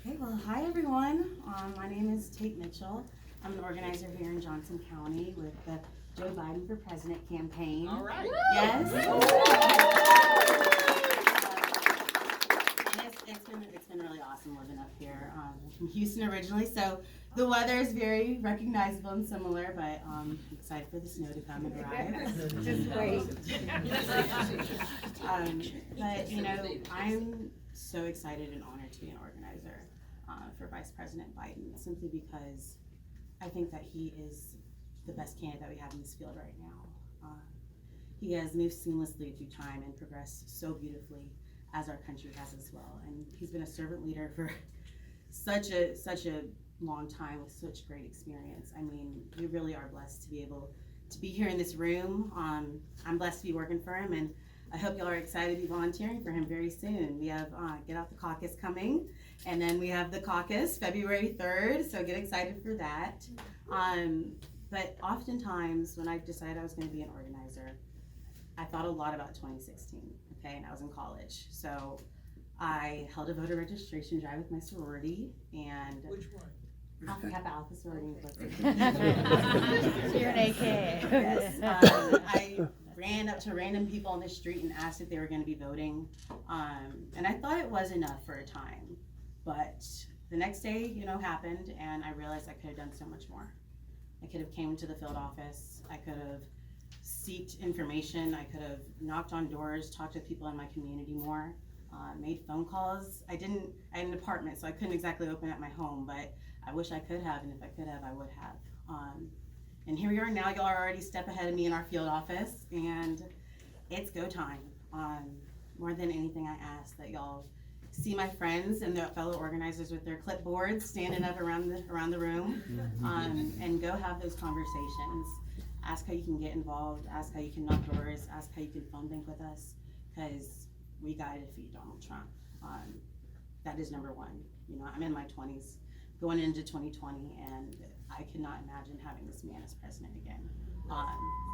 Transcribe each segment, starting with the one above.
Okay, well, hi everyone. My name is Tate Mitchell. I'm an organizer here in Johnson County with the Joe Biden for President campaign. All right. Yes. And it's been really awesome living up here. I'm from Houston originally, so the weather is very recognizable and similar, but I'm excited for the snow to come and arrive. Just wait. But I'm so excited and honored to be an organizer for Vice President Biden, simply because I think that he is the best candidate that we have in this field right now. He has moved seamlessly through time and progressed so beautifully, as our country has as well. And he's been a servant leader for such a long time with such great experience. I mean, we really are blessed to be able to be here in this room. I'm blessed to be working for him, and I hope y'all are excited to be volunteering for him very soon. We have Get Out the Caucus coming, and then we have the caucus February 3rd, so get excited for that. But oftentimes when I decided I was going to be an organizer, I thought a lot about 2016, okay, and I was in college. So I held a voter registration drive with my sorority, and Which one? Alpha Kappa Alpha sorority. You're an AK. Yes. I ran up to random people on the street and asked if they were going to be voting, and I thought it was enough for a time, but the next day, happened, and I realized I could have done so much more. I could have came to the field office. I could have sought information. I could have knocked on doors, talked to people in my community more, made phone calls. I had an apartment, so I couldn't exactly open at my home, but I wish I could have, and if I could have, I would have. And here we are now. Y'all are already a step ahead of me in our field office, and it's go time. More than anything, I ask that y'all see my friends and their fellow organizers with their clipboards standing up around the room, and go have those conversations. Ask how you can get involved, ask how you can knock doors, ask how you can phone bank with us, because we gotta defeat Donald Trump. That is number one. I'm in my 20s, going into 2020, and I cannot imagine having this man as president again.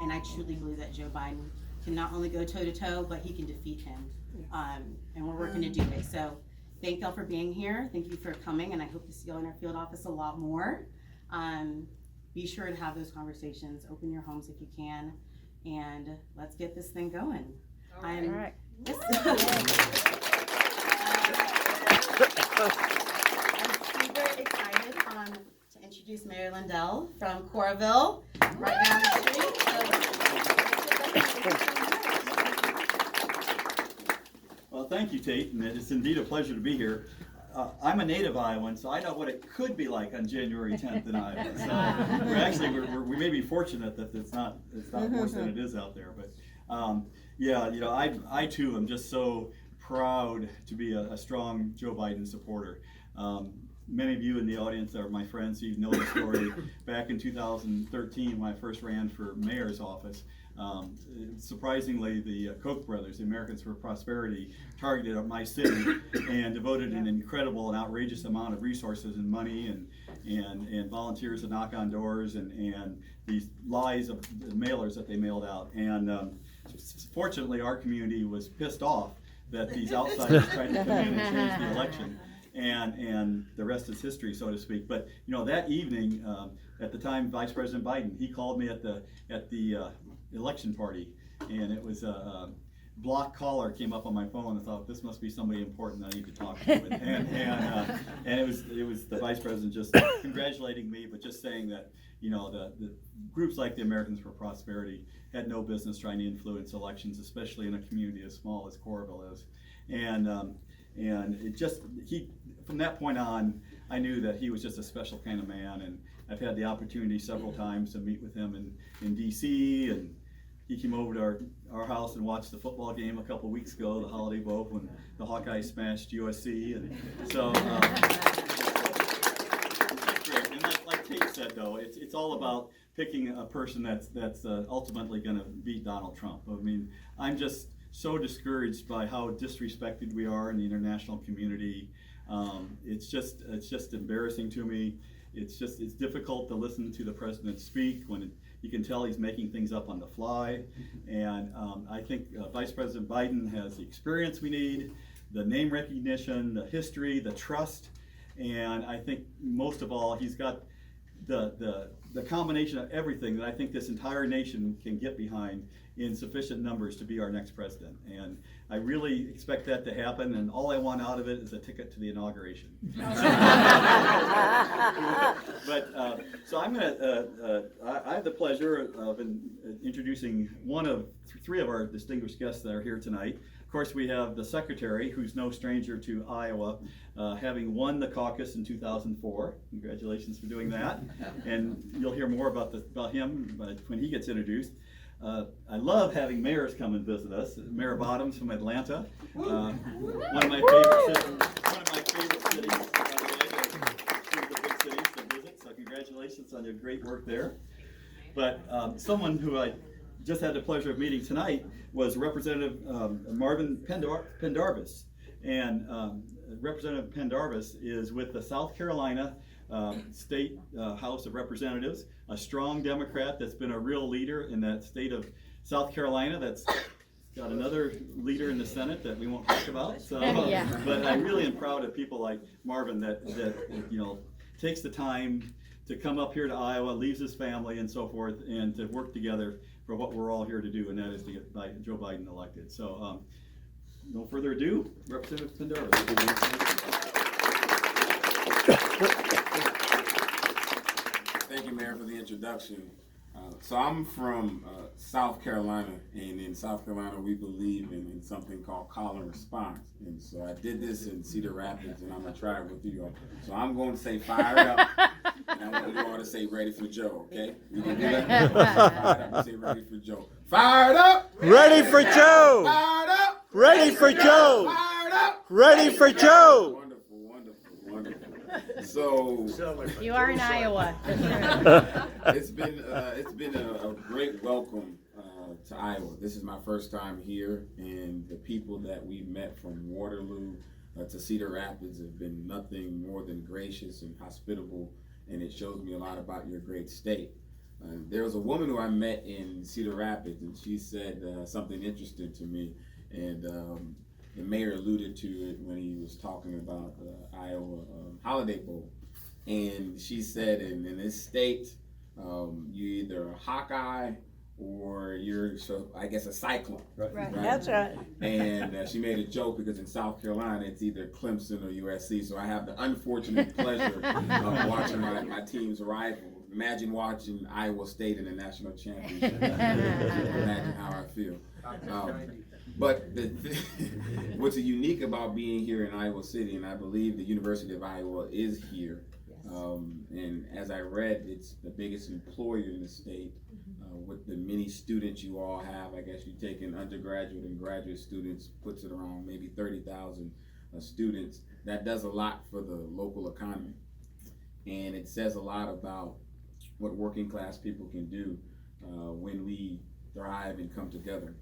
And I truly believe that Joe Biden can not only go toe to toe, but he can defeat him. And we're working to do it. So thank y'all for being here. Thank you for coming, and I hope to see y'all in our field office a lot more. Be sure to have those conversations. Open your homes if you can, and let's get this thing going. All right. I'm super excited to introduce Mayor Lindell from Coralville, right down the street. Well, thank you, Tate, and it's indeed a pleasure to be here. I'm a native Iowan, so I know what it could be like on January 10th in Iowa. So we may be fortunate that it's not worse than it is out there. But I too am just so proud to be a strong Joe Biden supporter. Many of you in the audience are my friends, so you know the story. Back in 2013, when I first ran for mayor's office, surprisingly, the Koch brothers, the Americans for Prosperity, targeted my city and devoted an incredible and outrageous amount of resources and money and volunteers to knock on doors and these lies of the mailers that they mailed out. And fortunately, our community was pissed off that these outsiders tried to come in and change the election. And the rest is history, so to speak. But that evening, at the time, Vice President Biden, he called me at the election party, and it was a block caller came up on my phone. I thought, this must be somebody important I need to talk to. And it was the Vice President just congratulating me, but just saying that the groups like the Americans for Prosperity had no business trying to influence elections, especially in a community as small as Coralville is. And it just, from that point on, I knew that he was just a special kind of man, and I've had the opportunity several times to meet with him in DC, and he came over to our house and watched the football game a couple weeks ago, the Holiday Bowl, when the Hawkeyes smashed USC, and so great. And like Tate said, though, it's all about picking a person that's ultimately going to beat Donald Trump. I mean, I'm just so discouraged by how disrespected we are in the international community. It's just embarrassing to me. It's difficult to listen to the president speak when you can tell he's making things up on the fly. And I think Vice President Biden has the experience we need, the name recognition, the history, the trust, And I think most of all, he's got the combination of everything that I think this entire nation can get behind in sufficient numbers to be our next president. And I really expect that to happen, and all I want out of it is a ticket to the inauguration. But so I'm gonna, I have the pleasure of introducing one of three of our distinguished guests that are here tonight. Of course, we have the secretary, who's no stranger to Iowa, having won the caucus in 2004. Congratulations for doing that. And you'll hear more about him when he gets introduced. I love having mayors come and visit us. Mayor Bottoms from Atlanta, one of my favorite cities. One of the big cities to visit. So congratulations on your great work there. But someone who I just had the pleasure of meeting tonight was Representative Marvin Pendarvis. And Representative Pendarvis is with the South Carolina State House of Representatives, a strong Democrat that's been a real leader in that state of South Carolina. That's got another leader in the Senate that we won't talk about. So, but I really am proud of people like Marvin that takes the time to come up here to Iowa, leaves his family and so forth, and to work together for what we're all here to do, and that is to get Joe Biden elected. So, no further ado, Representative Pendarvis. Thank you, Mayor, for the introduction. So I'm from South Carolina, and in South Carolina we believe in something called call and response. And so I did this in Cedar Rapids, and I'm going to try it with you all. So I'm going to say fired up, and I want you all to say ready for Joe, okay? We can do that? Fired up and say ready for Joe. Fired up! Ready for Joe! Fired up! Ready for Joe! Fired up! Ready for Joe! Wonderful, wonderful, wonderful. So You are in Iowa. it's been a great welcome to Iowa. This is my first time here, and the people that we've met from Waterloo to Cedar Rapids have been nothing more than gracious and hospitable, and it shows me a lot about your great state. There was a woman who I met in Cedar Rapids, and she said something interesting to me, and the mayor alluded to it when he was talking about the Iowa Holiday Bowl. And she said, in this state, you're either a Hawkeye or you're, so I guess, a Cyclone. Right. That's right. And she made a joke because in South Carolina, it's either Clemson or USC. So I have the unfortunate pleasure of watching my team's rival. Imagine watching Iowa State in the national championship. Imagine how I feel. But what's unique about being here in Iowa City, and I believe the University of Iowa is here, and as I read, it's the biggest employer in the state. With the many students you all have, I guess you take in undergraduate and graduate students, puts it around maybe 30,000 students. That does a lot for the local economy, and it says a lot about what working class people can do when we thrive and come together.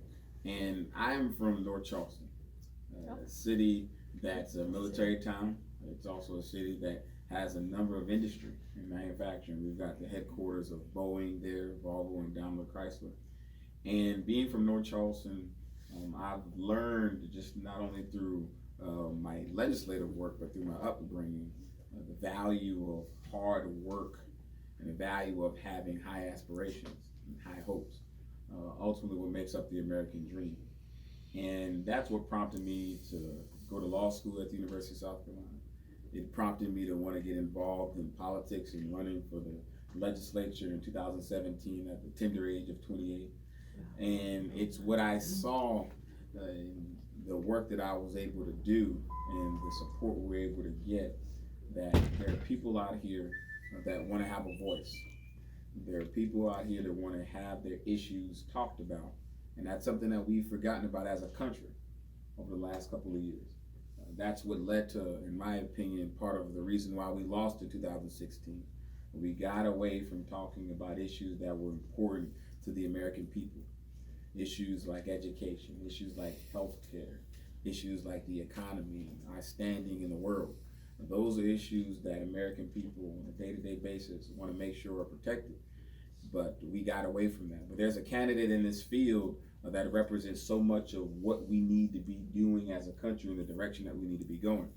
And I'm from North Charleston, a city that's a military town. It's also a city that has a number of industry and manufacturing. We've got the headquarters of Boeing there, Volvo and Daimler Chrysler. And being from North Charleston, I've learned just not only through my legislative work, but through my upbringing, the value of hard work and the value of having high aspirations and high hopes. Ultimately what makes up the American dream. And that's what prompted me to go to law school at the University of South Carolina. It prompted me to want to get involved in politics and running for the legislature in 2017 at the tender age of 28. And it's what I saw in the work that I was able to do and the support we were able to get, that there are people out here that want to have a voice. There are people out here that want to have their issues talked about. And that's something that we've forgotten about as a country over the last couple of years. That's what led to, in my opinion, part of the reason why we lost in 2016. We got away from talking about issues that were important to the American people. Issues like education, issues like healthcare, issues like the economy, our standing in the world. Those are issues that American people on a day-to-day basis want to make sure are protected. But we got away from that. But there's a candidate in this field that represents so much of what we need to be doing as a country in the direction that we need to be going.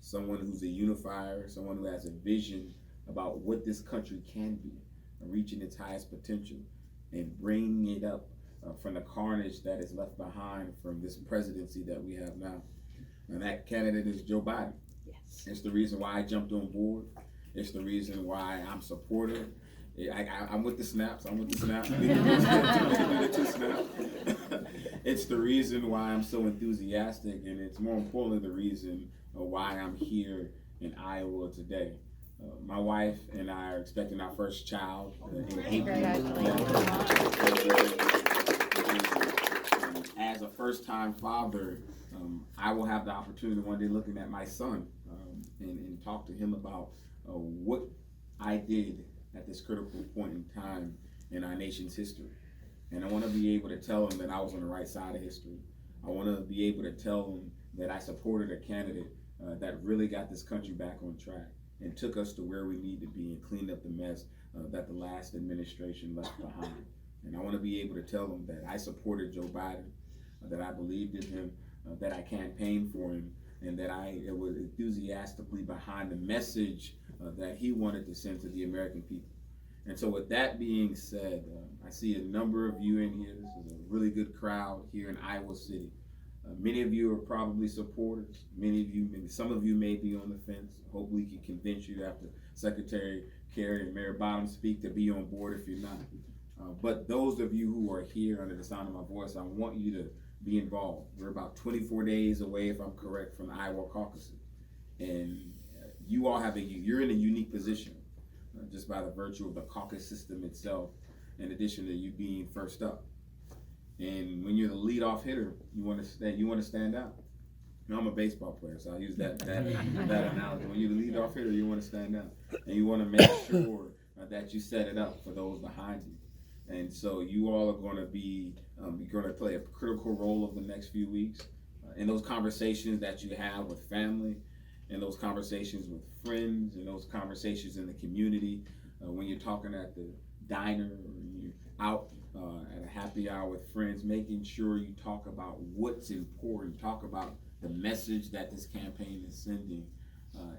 someone who's a unifier, someone who has a vision about what this country can be, reaching its highest potential and bringing it up from the carnage that is left behind from this presidency that we have now. And that candidate is Joe Biden. Yes. It's the reason why I jumped on board. It's the reason why I'm supportive. I'm with the snaps. I'm with the snaps. It's the reason why I'm so enthusiastic, and it's more importantly the reason why I'm here in Iowa today. My wife and I are expecting our first child in April. As a first-time father, I will have the opportunity one day looking at my son and talk to him about what I did at this critical point in time in our nation's history. And I want to be able to tell him that I was on the right side of history. I want to be able to tell him that I supported a candidate that really got this country back on track and took us to where we need to be and cleaned up the mess that the last administration left behind. And I want to be able to tell him that I supported Joe Biden, that I believed in him, that I campaigned for him, and that I was enthusiastically behind the message that he wanted to send to the American people. And so with that being said, I see a number of you in here. This is a really good crowd here in Iowa City. Many of you are probably supporters. Some of you may be on the fence. Hope we can convince you after Secretary Kerry and Mayor Bottom speak to be on board if you're not. But those of you who are here under the sound of my voice, I want you to be involved. We're about 24 days away, if I'm correct, from the Iowa caucuses. And you all you're in a unique position just by the virtue of the caucus system itself, in addition to you being first up. And when you're the leadoff hitter, you want to stand out. Now, I'm a baseball player, so I use that analogy. When you're the leadoff hitter, you want to stand out, and you want to make sure that you set it up for those behind you. And so you all are going to be going to play a critical role over the next few weeks in those conversations that you have with family, in those conversations with friends, in those conversations in the community, when you're talking at the diner or you're out at a happy hour with friends, making sure you talk about what's important, talk about the message that this campaign is sending,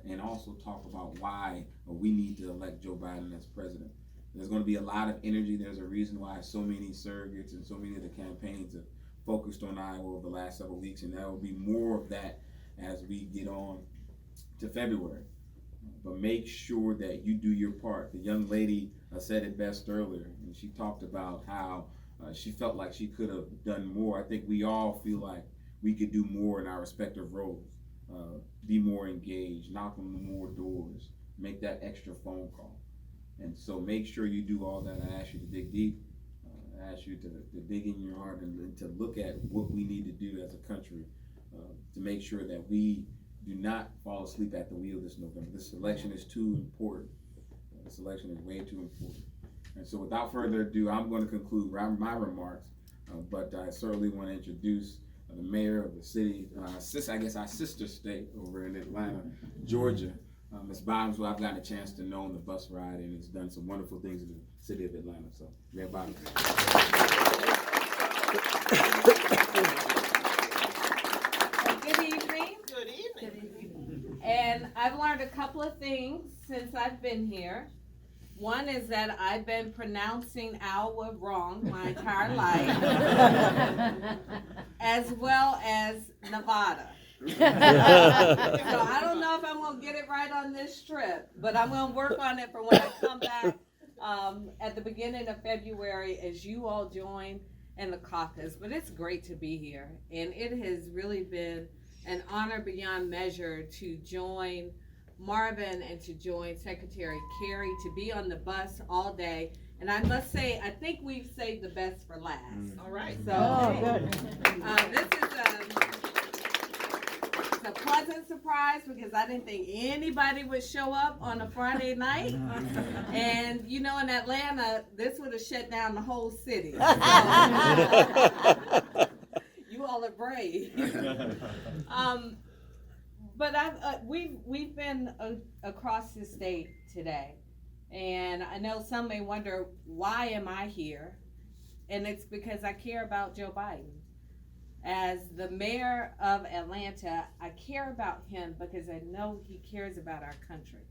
and also talk about why we need to elect Joe Biden as president. There's going to be a lot of energy. There's a reason why so many surrogates and so many of the campaigns have focused on Iowa over the last several weeks, and there will be more of that as we get on to February. But make sure that you do your part. The young lady said it best earlier, and she talked about how she felt like she could have done more. I think we all feel like we could do more in our respective roles, be more engaged, knock on more doors, make that extra phone call. And so make sure you do all that. I ask you to dig deep. I ask you to dig in your heart and to look at what we need to do as a country to make sure that we do not fall asleep at the wheel this November. This election is too important. This election is way too important. And so without further ado, I'm going to conclude my remarks, but I certainly want to introduce the mayor of the city, our sister state over in Atlanta, Georgia, Ms. Bottoms, who I've gotten a chance to know on the bus ride and has done some wonderful things in the city of Atlanta. So, Mayor Bottoms. Good evening. Good evening. And I've learned a couple of things since I've been here. One is that I've been pronouncing Iowa wrong my entire life, as well as Nevada. So I don't know if I'm going to get it right on this trip, but I'm going to work on it for when I come back at the beginning of February as you all join in the caucus. But it's great to be here, and it has really been an honor beyond measure to join Marvin and to join Secretary Kerry, to be on the bus all day. And I must say, I think we've saved the best for last. All right. So this is a pleasant surprise because I didn't think anybody would show up on a Friday night. And you know, in Atlanta, this would have shut down the whole city. So, you all are brave. But we've been across the state today, and I know some may wonder, why am I here? And it's because I care about Joe Biden. As the mayor of Atlanta, I care about him because I know he cares about our country.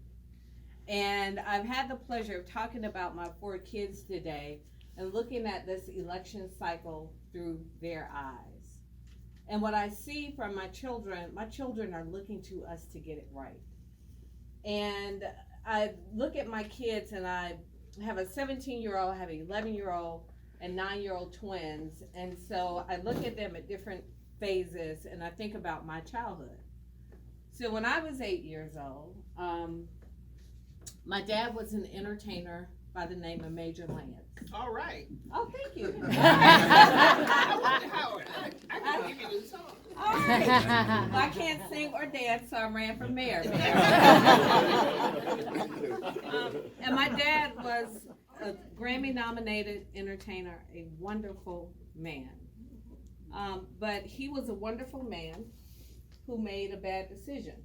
And I've had the pleasure of talking about my 4 kids today and looking at this election cycle through their eyes. And what I see from my children are looking to us to get it right. And I look at my kids, and I have a 17-year-old, I have an 11-year-old, and 9-year-old twins. And so I look at them at different phases, and I think about my childhood. So when I was 8 years old, my dad was an entertainer by the name of Major Lance. All right. Oh, thank you. I wonder how I can give you the song. All right. Well, I can't sing or dance, so I ran for mayor. And my dad was a Grammy-nominated entertainer, a wonderful man. But he was a wonderful man who made a bad decision.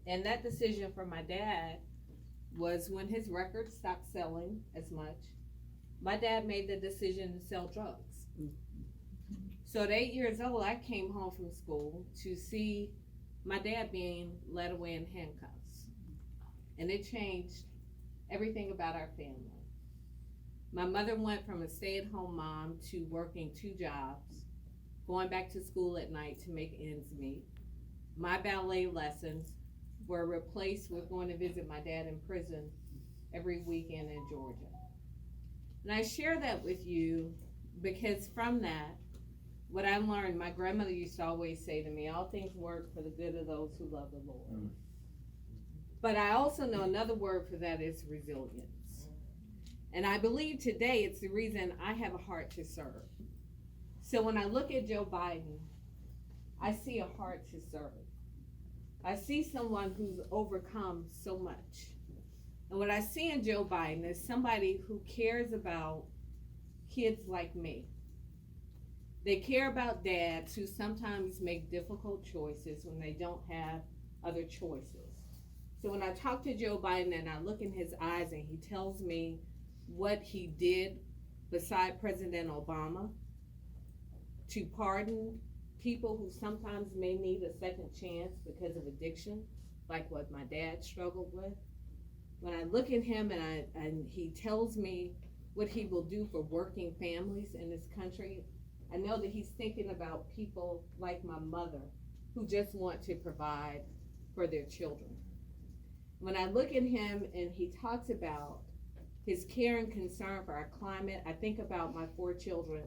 And that decision for my dad was when his records stopped selling as much, my dad made the decision to sell drugs. So at 8 years old, I came home from school to see my dad being led away in handcuffs. And it changed everything about our family. My mother went from a stay-at-home mom to working 2 jobs, going back to school at night to make ends meet. My ballet lessons were replaced with going to visit my dad in prison every weekend in Georgia. And I share that with you because from that, what I learned, my grandmother used to always say to me, all things work for the good of those who love the Lord. But I also know another word for that is resilience. And I believe today it's the reason I have a heart to serve. So when I look at Joe Biden, I see a heart to serve. I see someone who's overcome so much. And what I see in Joe Biden is somebody who cares about kids like me. They care about dads who sometimes make difficult choices when they don't have other choices. So when I talk to Joe Biden and I look in his eyes and he tells me what he did beside President Obama to pardon people who sometimes may need a second chance because of addiction, like what my dad struggled with. When I look at him and he tells me what he will do for working families in this country, I know that he's thinking about people like my mother who just want to provide for their children. When I look at him and he talks about his care and concern for our climate, I think about my 4 children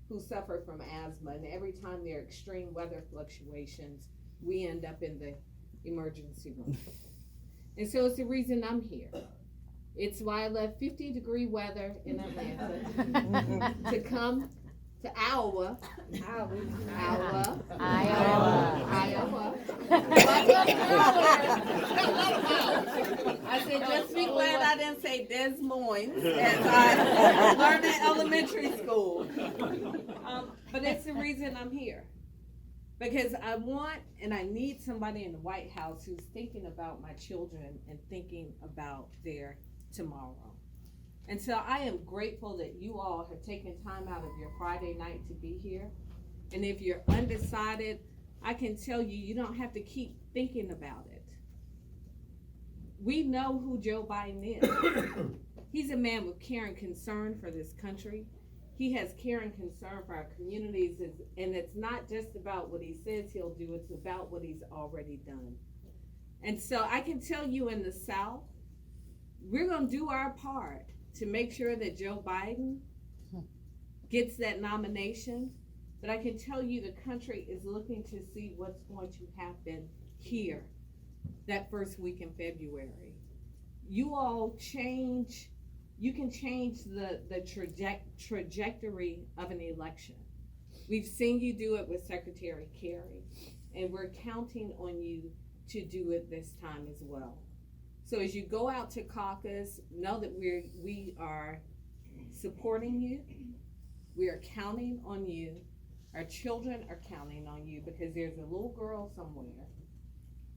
who suffer from asthma, and every time there are extreme weather fluctuations, we end up in the emergency room. And so it's the reason I'm here. It's why I left 50-degree weather in Atlanta to come to Iowa. I said, just be glad I didn't say Des Moines as I learned in elementary school. But it's the reason I'm here. Because I want and I need somebody in the White House who's thinking about my children and thinking about their tomorrow. And so I am grateful that you all have taken time out of your Friday night to be here. And if you're undecided, I can tell you, you don't have to keep thinking about it. We know who Joe Biden is. He's a man with care and concern for this country. He has care and concern for our communities, and it's not just about what he says he'll do, it's about what he's already done. And so I can tell you in the South, we're going to do our part to make sure that Joe Biden gets that nomination. But I can tell you the country is looking to see what's going to happen here that first week in February. You all change. You can change the trajectory of an election. We've seen you do it with Secretary Kerry, and we're counting on you to do it this time as well. So as you go out to caucus, know that we are supporting you. We are counting on you. Our children are counting on you, because there's a little girl somewhere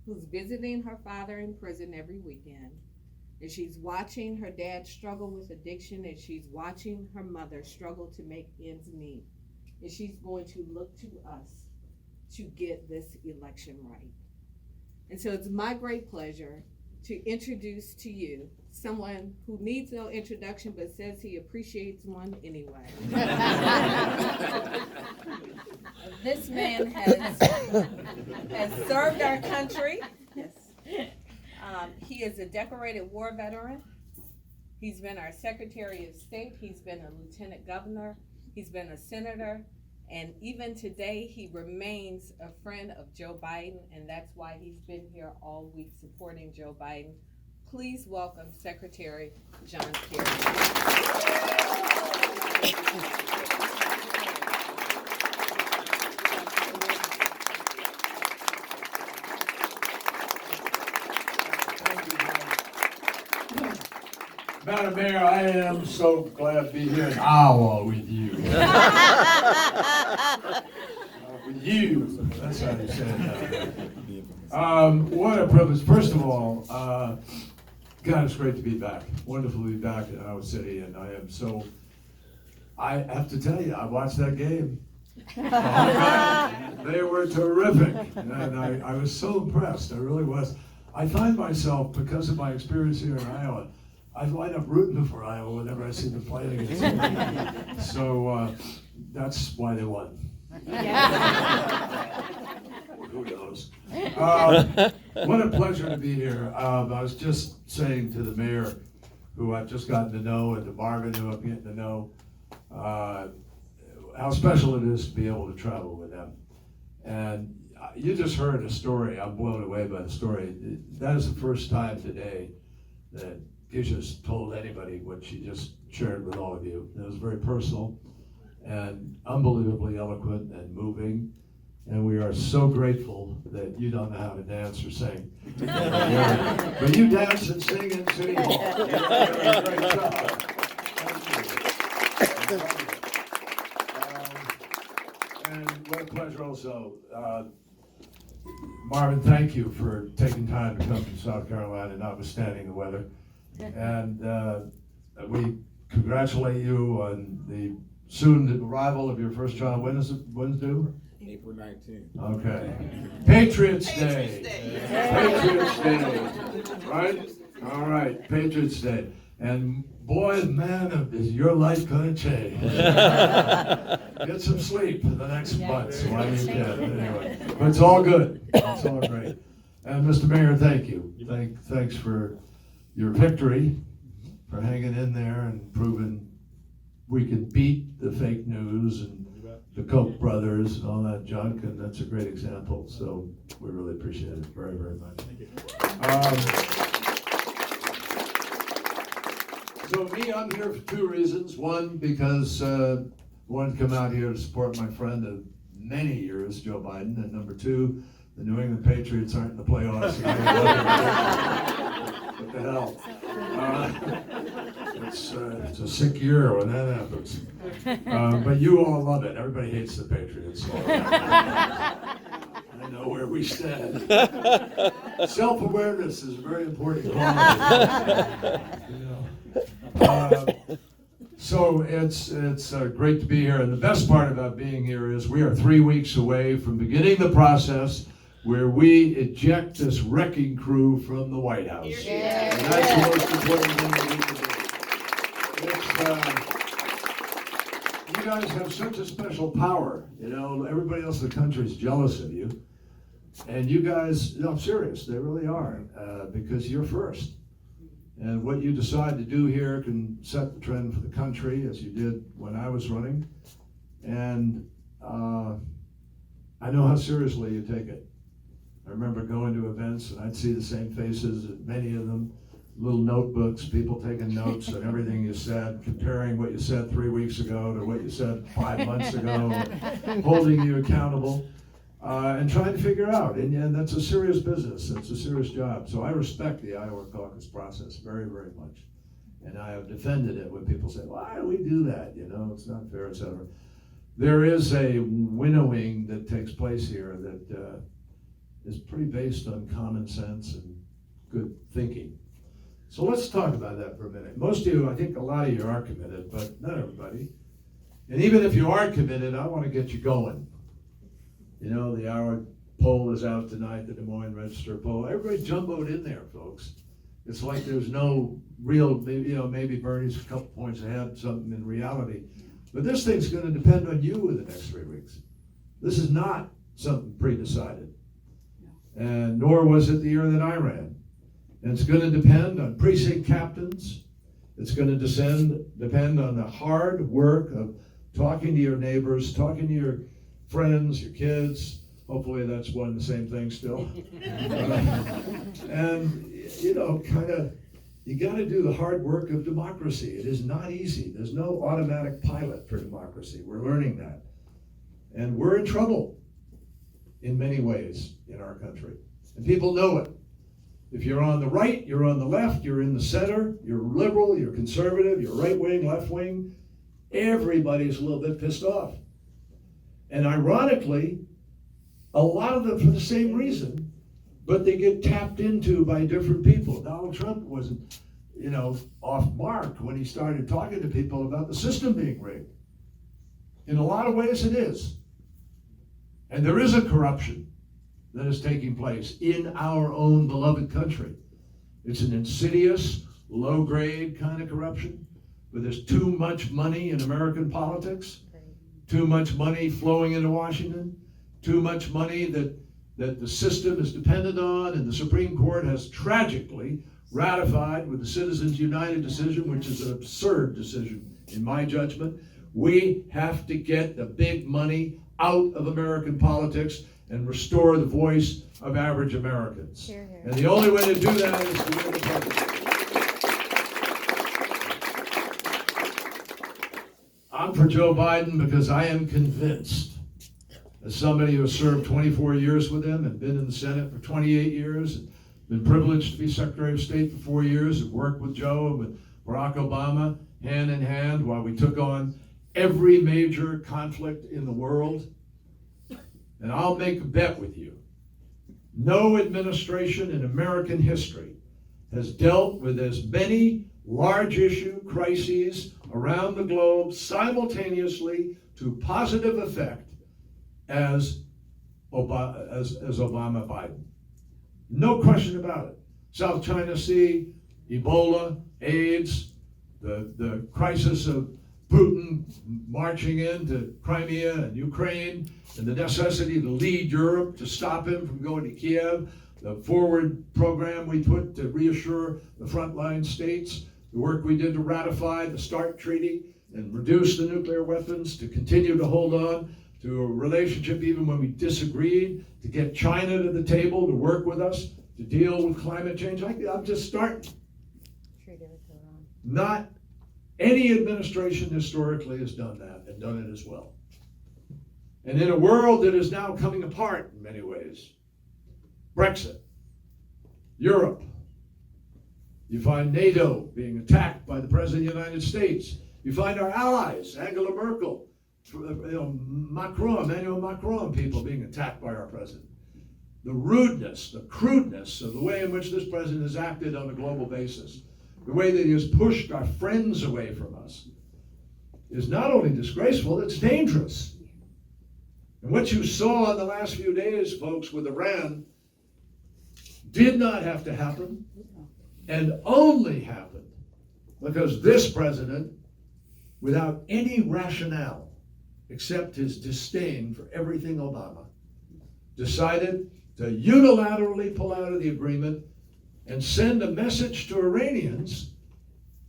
who's visiting her father in prison every weekend. And she's watching her dad struggle with addiction, and she's watching her mother struggle to make ends meet. and she's going to look to us to get this election right. And so it's my great pleasure to introduce to you someone who needs no introduction but says he appreciates one anyway. This man has served our country. Yes. He is a decorated war veteran. He's been our Secretary of State. He's been a Lieutenant Governor. He's been a senator. And even today, he remains a friend of Joe Biden, and that's why he's been here all week supporting Joe Biden. Please welcome Secretary John Kerry. Madam Mayor, I am so glad to be here in Iowa with you. With you, that's how you say it. What a privilege. First of all, God, it's great to be back. Wonderful to be back in Iowa City, and I have to tell you, I watched that game. They were terrific, and I was so impressed. I really was. I find myself, because of my experience here in Iowa, I wind up rooting for Iowa whenever I see them playing against them. So that's why they won. Who knows? What a pleasure to be here. I was just saying to the mayor, who I've just gotten to know, and to Marvin, who I'm getting to know, how special it is to be able to travel with them. And you just heard a story. I'm blown away by the story. That is the first time today that Keisha's told anybody what she just shared with all of you. It was very personal and unbelievably eloquent and moving. And we are so grateful that you don't know how to dance or sing. But you dance and sing in City Hall. You did a great job. Thank you. And what a pleasure also. Marvin, thank you for taking time to come to South Carolina, notwithstanding the weather. And we congratulate you on the soon arrival of your first child. When's due? April 19th. Okay. Patriots Day. Patriots Day. Right? All right. Patriots Day. And boy, man, is your life gonna change. Get some sleep for the next months while you can. Anyway, but it's all good. It's all great. And Mr. Mayor, thank you. Thanks for your victory, for hanging in there and proving we can beat the fake news and the Koch brothers and all that junk, and that's a great example. So we really appreciate it very, very much. Thank you. So me, I'm here for two reasons. One, because I wanted to come out here to support my friend of many years, Joe Biden. And number two, the New England Patriots aren't in the playoffs. What the hell? It's a sick year when that happens. But you all love it. Everybody hates the Patriots. So I know where we stand. Self-awareness is a very important quality. So it's great to be here, and the best part about being here is we are 3 weeks away from beginning the process where we eject this wrecking crew from the White House. Yeah. And that's the most important thing we need to do. You guys have such a special power. You know, everybody else in the country is jealous of you. And you guys, no, I'm serious, they really are, because you're first. And what you decide to do here can set the trend for the country, as you did when I was running. And I know how seriously you take it. I remember going to events and I'd see the same faces at many of them, little notebooks, people taking notes on everything you said, comparing what you said 3 weeks ago to what you said 5 months ago, holding you accountable, and trying to figure out. And that's a serious business. It's a serious job. So I respect the Iowa caucus process very, very much. And I have defended it when people say, why do we do that? You know, it's not fair, etc. There is a winnowing that takes place here that is pretty based on common sense and good thinking. So let's talk about that for a minute. Most of you, I think a lot of you are committed, but not everybody. And even if you aren't committed, I want to get you going. You know, the hour poll is out tonight, the Des Moines Register poll. Everybody jumboed in there, folks. It's like there's no real, maybe Bernie's a couple points ahead, something in reality. But this thing's going to depend on you in the next 3 weeks. This is not something pre-decided. And nor was it the year that I ran. And it's going to depend on precinct captains. It's going to depend on the hard work of talking to your neighbors, talking to your friends, your kids. Hopefully that's one and the same thing still. And, you know, you got to do the hard work of democracy. It is not easy. There's no automatic pilot for democracy. We're learning that. And we're in trouble in many ways in our country. And people know it. If you're on the right, you're on the left, you're in the center, you're liberal, you're conservative, you're right wing, left wing, everybody's a little bit pissed off. And ironically, a lot of them for the same reason, but they get tapped into by different people. Donald Trump wasn't, off mark when he started talking to people about the system being rigged. In a lot of ways it is. And there is a corruption that is taking place in our own beloved country. It's an insidious, low-grade kind of corruption, where there's too much money in American politics, too much money flowing into Washington, too much money that the system is dependent on, and the Supreme Court has tragically ratified with the Citizens United decision, which is an absurd decision in my judgment. We have to get the big money out of American politics and restore the voice of average Americans. Hear, hear. And the only way to do that is to win the presidency. I'm for Joe Biden because I am convinced, as somebody who has served 24 years with him and been in the Senate for 28 years, and been privileged to be Secretary of State for 4 years, and worked with Joe and with Barack Obama hand in hand while we took on every major conflict in the world. And I'll make a bet with you. No administration in American history has dealt with as many large issue crises around the globe simultaneously to positive effect as Obama Biden. No question about it. South China Sea, Ebola, AIDS, the crisis of Putin marching into Crimea and Ukraine, and the necessity to lead Europe to stop him from going to Kiev, the forward program we put to reassure the frontline states, the work we did to ratify the START Treaty and reduce the nuclear weapons, to continue to hold on to a relationship even when we disagreed, to get China to the table to work with us to deal with climate change. I'm just starting. Not any administration historically has done that and done it as well. And in a world that is now coming apart in many ways, Brexit, Europe, you find NATO being attacked by the President of the United States. You find our allies, Angela Merkel, Emmanuel Macron, people being attacked by our president. The rudeness, the crudeness of the way in which this president has acted on a global basis, the way that he has pushed our friends away from us, is not only disgraceful, it's dangerous. And what you saw in the last few days, folks, with Iran did not have to happen, and only happened because this president, without any rationale except his disdain for everything Obama, decided to unilaterally pull out of the agreement and send a message to Iranians,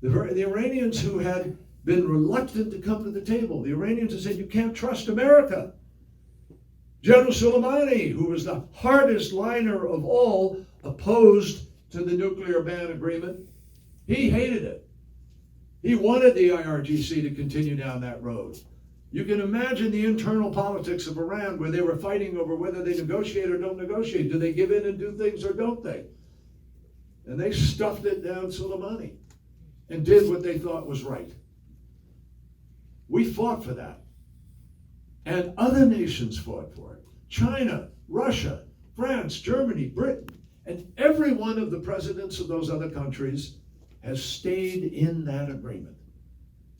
the Iranians who had been reluctant to come to the table. The Iranians had said, you can't trust America. General Soleimani, who was the hardest liner of all, opposed to the nuclear ban agreement. He hated it. He wanted the IRGC to continue down that road. You can imagine the internal politics of Iran, where they were fighting over whether they negotiate or don't negotiate. Do they give in and do things or don't they? And they stuffed it down Soleimani and did what they thought was right. We fought for that. And other nations fought for it. China, Russia, France, Germany, Britain, and every one of the presidents of those other countries has stayed in that agreement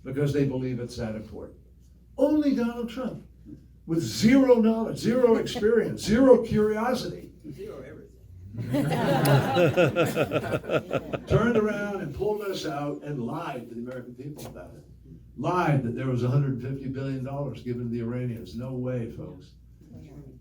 because they believe it's that important. Only Donald Trump, with zero knowledge, zero experience, zero curiosity, Zero everything. turned around and pulled us out and lied to the American people about it. Lied that there was $150 billion given to the Iranians. No way, folks.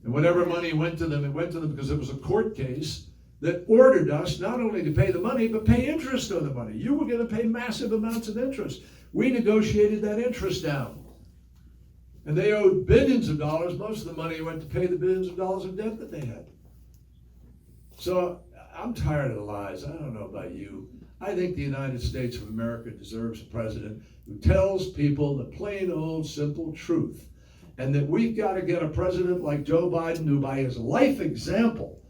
And whatever money went to them, it went to them because it was a court case that ordered us not only to pay the money, but pay interest on the money. You were going to pay massive amounts of interest. We negotiated that interest down. And they owed billions of dollars. Most of the money went to pay the billions of dollars of debt that they had. So I'm tired of the lies. I don't know about you. I think the United States of America deserves a president who tells people the plain old simple truth. And that we've got to get a president like Joe Biden, who by his life example,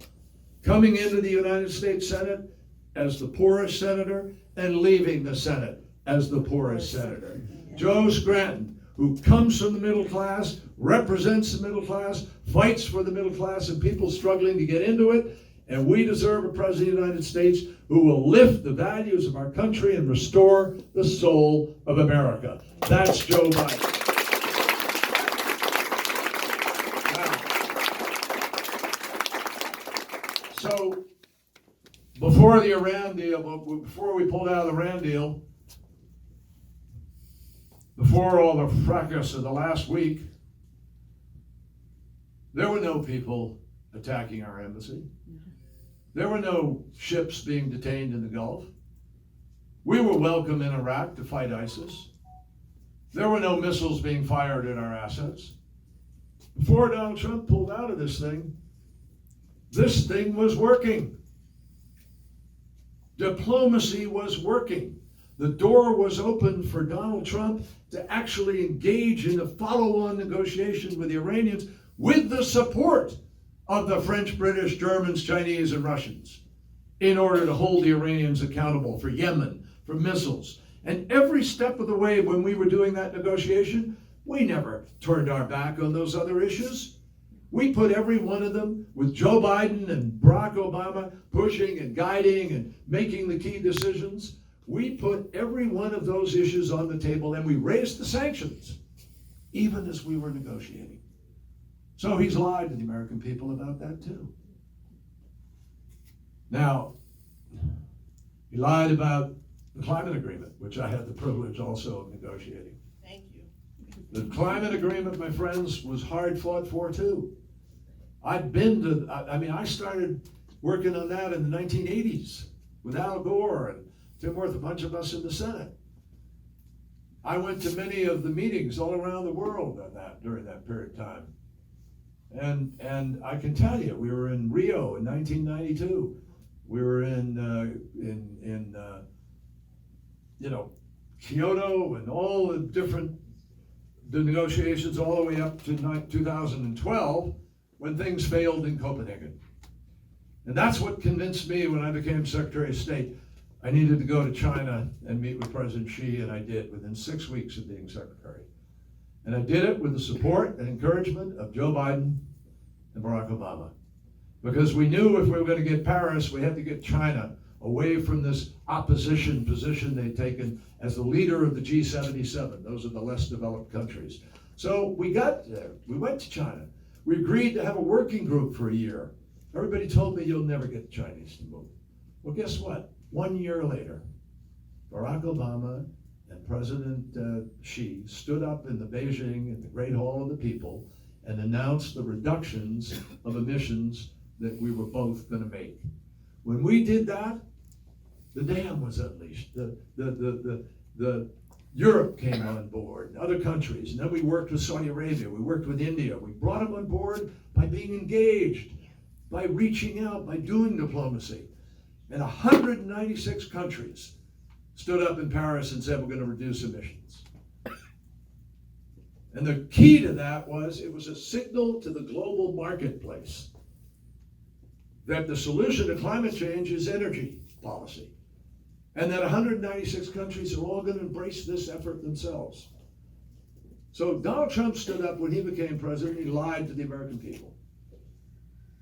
coming into the United States Senate as the poorest senator and leaving the Senate as the poorest senator. Joe Scranton, who comes from the middle class, represents the middle class, fights for the middle class and people struggling to get into it. And we deserve a president of the United States who will lift the values of our country and restore the soul of America. That's Joe Biden. So, before the Iran deal, before we pulled out of the Iran deal, before all the fracas of the last week, there were no people attacking our embassy. There were no ships being detained in the Gulf. We were welcome in Iraq to fight ISIS. There were no missiles being fired at our assets. Before Donald Trump pulled out of this thing was working. Diplomacy was working. The door was open for Donald Trump to actually engage in a follow-on negotiation with the Iranians with the support of the French, British, Germans, Chinese, and Russians in order to hold the Iranians accountable for Yemen, for missiles. And every step of the way when we were doing that negotiation, we never turned our back on those other issues. We put every one of them, with Joe Biden and Barack Obama pushing and guiding and making the key decisions, we put every one of those issues on the table and we raised the sanctions, even as we were negotiating. So he's lied to the American people about that too. Now, he lied about the climate agreement, which I had the privilege also of negotiating. Thank you. The climate agreement, my friends, was hard fought for too. I started working on that in the 1980s with Al Gore and Tim Worth, a bunch of us in the Senate. I went to many of the meetings all around the world on that during that period of time. And I can tell you, we were in Rio in 1992. We were in Kyoto and all the negotiations all the way up to 2012 when things failed in Copenhagen. And that's what convinced me when I became Secretary of State. I needed to go to China and meet with President Xi, and I did within 6 weeks of being Secretary. And I did it with the support and encouragement of Joe Biden and Barack Obama. Because we knew if we were going to get Paris, we had to get China away from this opposition position they'd taken as the leader of the G77. Those are the less developed countries. So we got there. We went to China. We agreed to have a working group for a year. Everybody told me you'll never get the Chinese to move. Well, guess what? 1 year later, Barack Obama and President Xi stood up in the Beijing at the Great Hall of the People and announced the reductions of emissions that we were both going to make. When we did that, the dam was unleashed. The Europe came on board, other countries, and then we worked with Saudi Arabia, we worked with India. We brought them on board by being engaged, by reaching out, by doing diplomacy. And 196 countries stood up in Paris and said we're going to reduce emissions. And the key to that was it was a signal to the global marketplace that the solution to climate change is energy policy. And that 196 countries are all going to embrace this effort themselves. So Donald Trump stood up when he became president. He lied to the American people.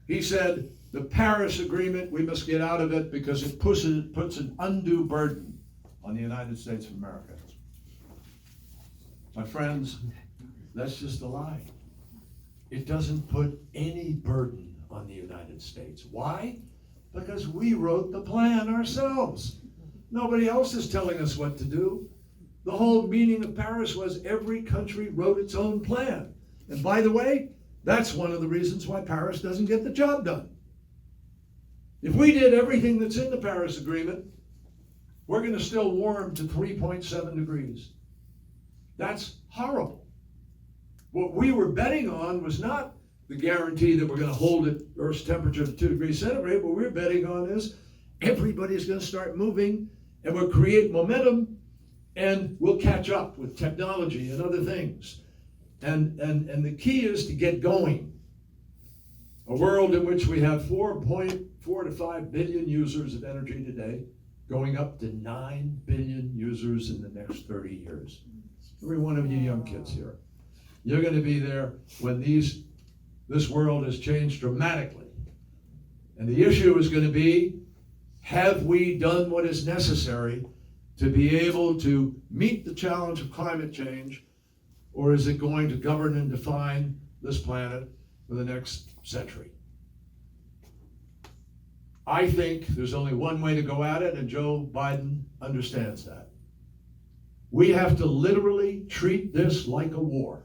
He said, the Paris Agreement, we must get out of it because it puts an undue burden on the United States of America. My friends, That's just a lie. It doesn't put any burden on the United States. Why? Because we wrote the plan ourselves. Nobody else is telling us what to do. The whole meaning of Paris was every country wrote its own plan. And by the way, that's one of the reasons why Paris doesn't get the job done. If we did everything that's in the Paris Agreement, we're going to still warm to 3.7 degrees. That's horrible. What we were betting on was not the guarantee that we're going to hold it Earth's temperature to 2 degrees centigrade. What we're betting on is everybody's going to start moving, and we'll create momentum, and we'll catch up with technology and other things. And the key is to get going. A world in which we have 4.4 to 5 billion users of energy today, going up to 9 billion users in the next 30 years. Every one of you young kids here, you're going to be there when this world has changed dramatically. And the issue is going to be, have we done what is necessary to be able to meet the challenge of climate change, or is it going to govern and define this planet for the next century? I think there's only one way to go at it, and Joe Biden understands that. We have to literally treat this like a war.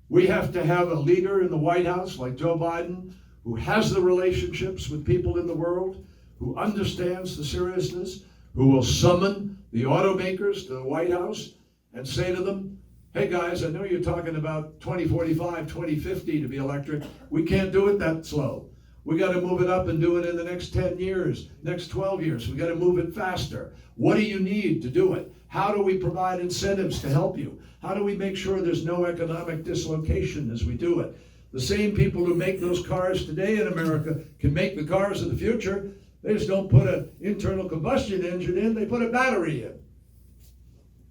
We have to have a leader in the White House like Joe Biden, who has the relationships with people in the world, who understands the seriousness, who will summon the automakers to the White House and say to them, hey guys, I know you're talking about 2045, 2050 to be electric. We can't do it that slow. We got to move it up and do it in the next 10 years, next 12 years. We got to move it faster. What do you need to do it? How do we provide incentives to help you? How do we make sure there's no economic dislocation as we do it? The same people who make those cars today in America can make the cars of the future. They just don't put an internal combustion engine in, they put a battery in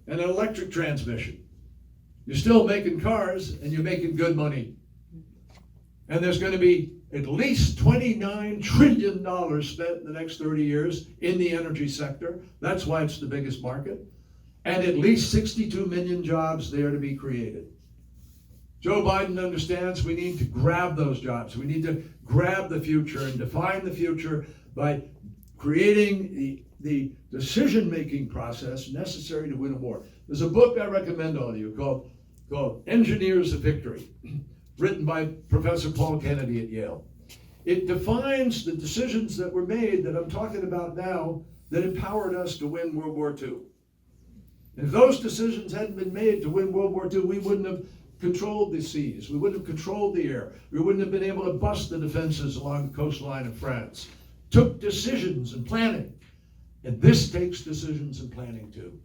and an electric transmission. You're still making cars, and you're making good money. And there's going to be at least $29 trillion spent in the next 30 years in the energy sector. That's why it's the biggest market. And at least 62 million jobs there to be created. Joe Biden understands we need to grab those jobs. We need to grab the future and define the future by creating the decision-making process necessary to win a war. There's a book I recommend all of you called Engineers of Victory, written by Professor Paul Kennedy at Yale. It defines the decisions that were made that I'm talking about now that empowered us to win World War II. And if those decisions hadn't been made to win World War II, we wouldn't have controlled the seas, we wouldn't have controlled the air, we wouldn't have been able to bust the defenses along the coastline of France. Took decisions and planning. And this takes decisions and planning too.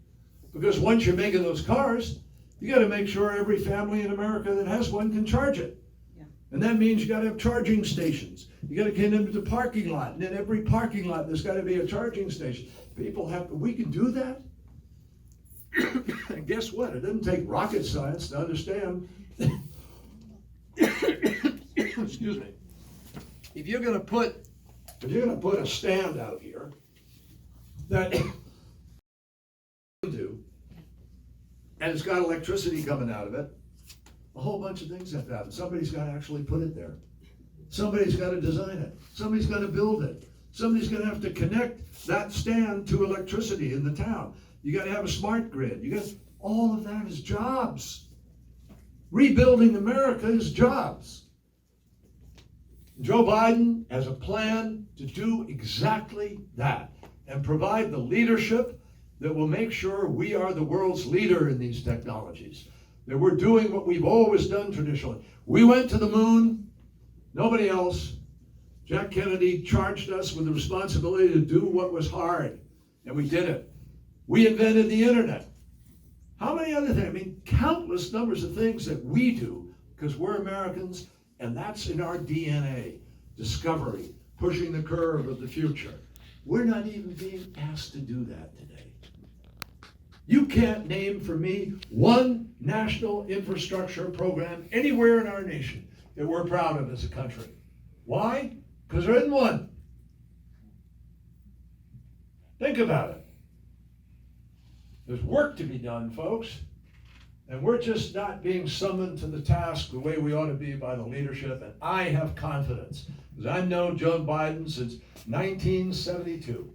Because once you're making those cars, you got to make sure every family in America that has one can charge it. Yeah. And that means you got to have charging stations. You got to get into the parking lot. And in every parking lot, there's got to be a charging station. We can do that. And guess what? It doesn't take rocket science to understand. Excuse me. If you're going to put a stand out here that do, and it's got electricity coming out of it, a whole bunch of things have to happen. Somebody's got to actually put it there. Somebody's got to design it. Somebody's got to build it. Somebody's going to have to connect that stand to electricity in the town. You got to have a smart grid. All of that is jobs. Rebuilding America is jobs. Joe Biden has a plan to do exactly that and provide the leadership that will make sure we are the world's leader in these technologies. That we're doing what we've always done traditionally. We went to the moon, nobody else. Jack Kennedy charged us with the responsibility to do what was hard, and we did it. We invented the internet. How many other things? I mean, countless numbers of things that we do because we're Americans, and that's in our DNA. Discovery, pushing the curve of the future. We're not even being asked to do that today. You can't name for me one national infrastructure program anywhere in our nation that we're proud of as a country. Why? Because there isn't one. Think about it. There's work to be done, folks. And we're just not being summoned to the task the way we ought to be by the leadership. And I have confidence, because I've known Joe Biden since 1972.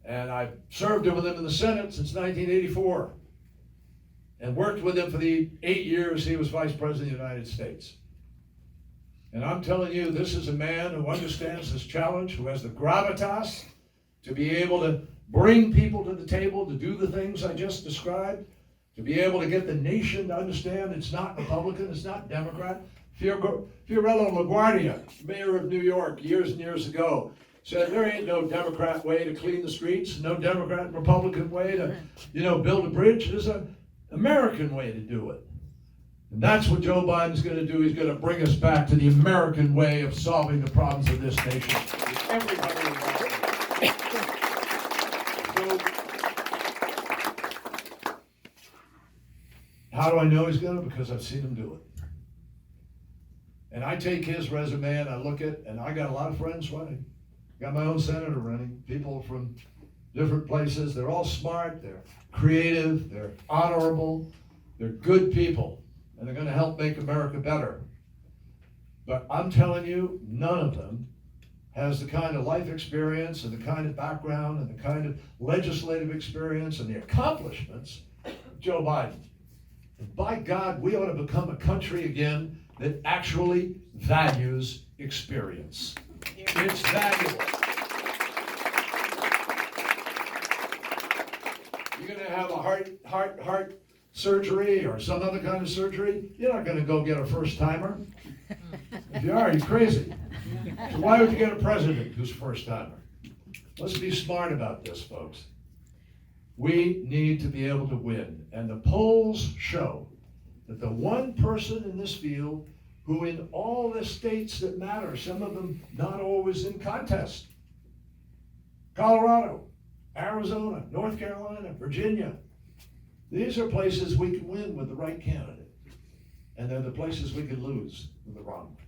And I've served with him in the Senate since 1984. And worked with him for the 8 years he was Vice President of the United States. And I'm telling you, this is a man who understands this challenge, who has the gravitas to be able to bring people to the table to do the things I just described, to be able to get the nation to understand it's not Republican, it's not Democrat. Fiorello LaGuardia, mayor of New York years and years ago, said there ain't no Democrat way to clean the streets, no Democrat and Republican way to, build a bridge. There's an American way to do it. And that's what Joe Biden's going to do. He's going to bring us back to the American way of solving the problems of this nation. With everybody involved. So, how do I know he's going to? Because I've seen him do it. And I take his resume and I look at, and I got a lot of friends running. Got my own senator running, people from different places. They're all smart, they're creative, they're honorable, they're good people, and they're going to help make America better. But I'm telling you, none of them has the kind of life experience and the kind of background and the kind of legislative experience and the accomplishments of Joe Biden. And by God, we ought to become a country again that actually values experience. It's valuable. You're going to have a heart surgery or some other kind of surgery. You're not going to go get a first timer. If you are, you're crazy. So why would you get a president who's a first timer? Let's be smart about this, folks. We need to be able to win. And the polls show that the one person in this field who in all the states that matter, some of them not always in contest, Colorado, Arizona, North Carolina, Virginia, these are places we can win with the right candidate. And they're the places we can lose with the wrong one.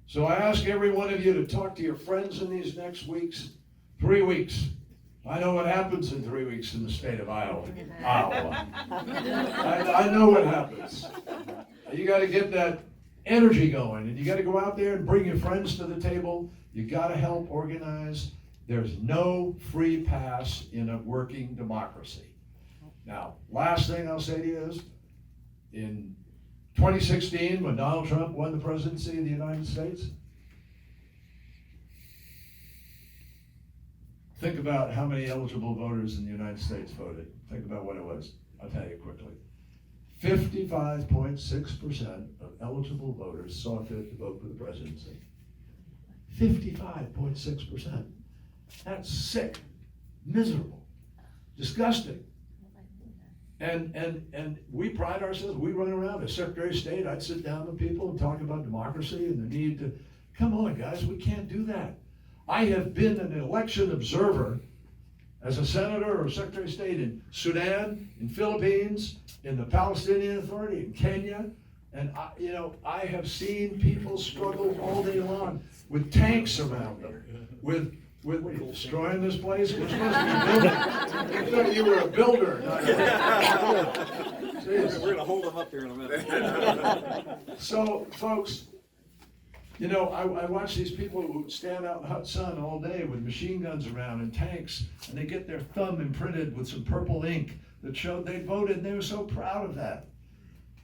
So I ask every one of you to talk to your friends in these next weeks, 3 weeks. I know what happens in 3 weeks in the state of Iowa. I know what happens. You got to get that energy going, and you got to go out there and bring your friends to the table. You got to help organize. There's no free pass in a working democracy. Now, last thing I'll say to you is, in 2016, when Donald Trump won the presidency of the United States, think about how many eligible voters in the United States voted. Think about what it was. I'll tell you quickly. 55.6% of eligible voters saw fit to vote for the presidency. 55.6%. That's sick, miserable, disgusting. And we pride ourselves, we run around as Secretary of State, I'd sit down with people and talk about democracy and the need to, come on guys, we can't do that. I have been an election observer as a senator or Secretary of State in Sudan, in Philippines, in the Palestinian Authority, in Kenya, and I have seen people struggle all day long with tanks around them, with what are you, destroying this place? We're supposed to be building. I thought you were a builder. We're going to hold them up here in a minute. So, folks, I watch these people who stand out in the hot sun all day with machine guns around and tanks, and they get their thumb imprinted with some purple ink that showed they voted, and they were so proud of that.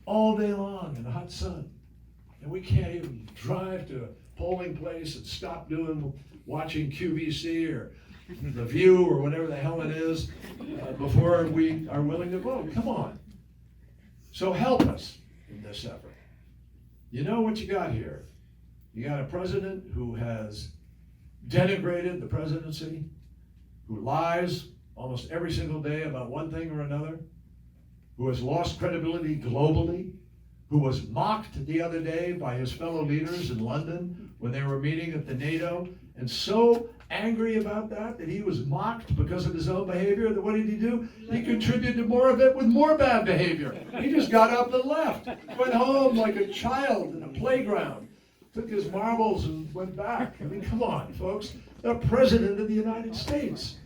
All day long in the hot sun. And we can't even drive to a polling place and stop watching QVC or The View or whatever the hell it is before we are willing to vote. Come on. So help us in this effort. You know what you got here? You got a president who has denigrated the presidency, who lies almost every single day about one thing or another, who has lost credibility globally, who was mocked the other day by his fellow leaders in London when they were meeting at the NATO, and so angry about that he was mocked because of his own behavior, that what did he do? He contributed more of it with more bad behavior. He just got up and left, went home like a child in a playground, took his marbles and went back. I mean, come on, folks. The President of the United States.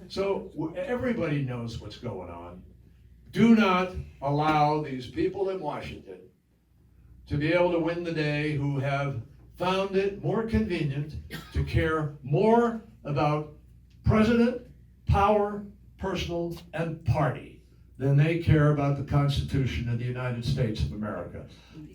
So everybody knows what's going on. do not allow these people in Washington to be able to win the day who have found it more convenient to care more about president, power, personal, and party than they care about the Constitution of the United States of America.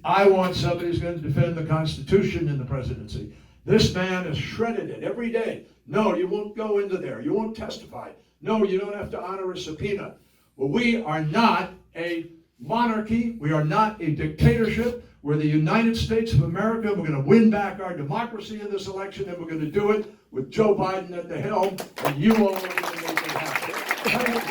I want somebody who's going to defend the Constitution in the presidency. This man has shredded it every day. No, you won't go into there. You won't testify. No, you don't have to honor a subpoena. Well, we are not a monarchy. We are not a dictatorship. We're the United States of America. We're going to win back our democracy in this election, and we're going to do it with Joe Biden at the helm, and you all are going to make it happen.